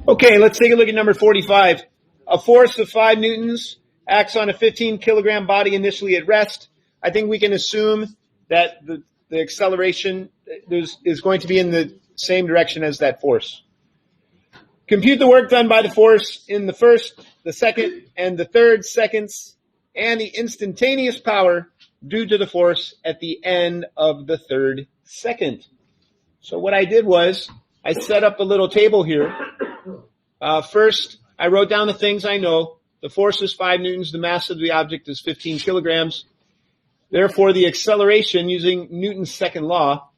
Okay, let's take a look at number 45. A force of 5 newtons acts on a 15 kilogram body initially at rest. I think we can assume that the acceleration is going to be in the same direction as that force. Compute the work done by the force in the first, the second, and the third seconds, and the instantaneous power due to the force at the end of the third second. So what I did was I set up a little table here. First, I wrote down the things I know. The force is 5 newtons. The mass of the object is 15 kilograms. Therefore, the acceleration using Newton's second law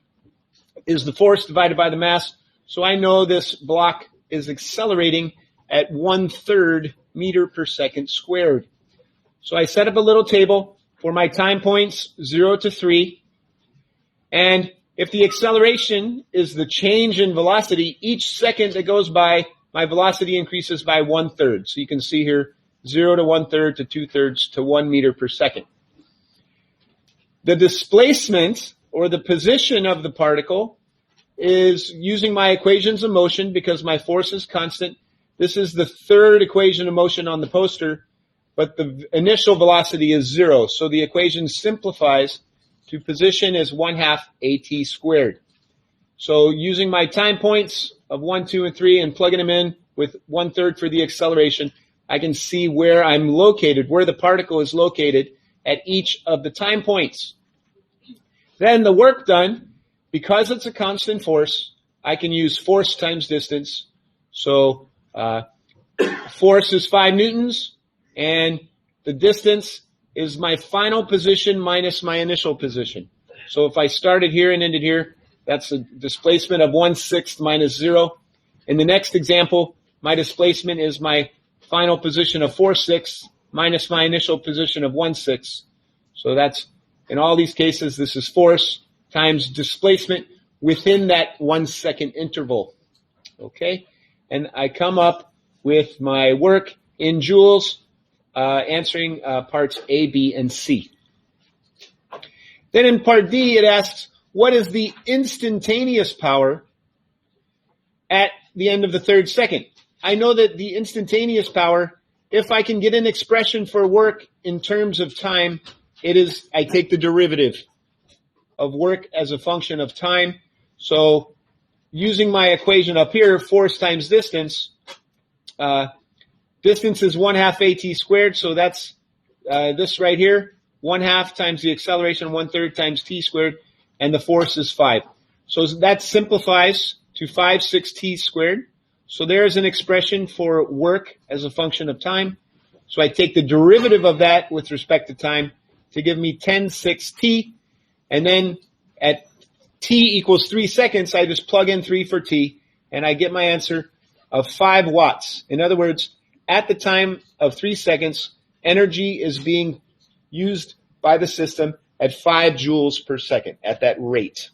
is the force divided by the mass. So I know this block is accelerating at 1/3 meter per second squared. So I set up a little table for my time points 0 to 3. And if the acceleration is the change in velocity, each second that goes by, my velocity increases by 1/3. So you can see here 0 to 1/3 to 2/3 to 1 meter per second. The displacement or the position of the particle is using my equations of motion because my force is constant. This is the third equation of motion on the poster, but the initial velocity is 0. So the equation simplifies to position as 1/2 at squared. So using my time points of 1, 2, and 3 and plugging them in with 1/3 for the acceleration, I can see where I'm located, where the particle is located at each of the time points. Then the work done, because it's a constant force, I can use force times distance. So force is 5 newtons, and the distance is my final position minus my initial position. So if I started here and ended here, that's a displacement of 1/6 minus 0. In the next example, my displacement is my final position of 4/6 minus my initial position of 1/6. So that's, in all these cases, this is force times displacement within that 1 second interval. Okay? And I come up with my work in joules, answering parts A, B, and C. Then in part D, it asks, what is the instantaneous power at the end of the third second? I know that the instantaneous power, if I can get an expression for work in terms of time, it is, I take the derivative of work as a function of time. So using my equation up here, force times distance, distance is 1/2 at squared, so that's this right here, 1/2 times the acceleration, 1/3 times t squared, and the force is 5. So that simplifies to 5/6 squared. So there's an expression for work as a function of time. So I take the derivative of that with respect to time to give me 10/6t, and then at t equals 3 seconds, I just plug in 3 for t, and I get my answer of 5 watts. In other words, at the time of 3 seconds, energy is being used by the system at 5 joules per second at that rate.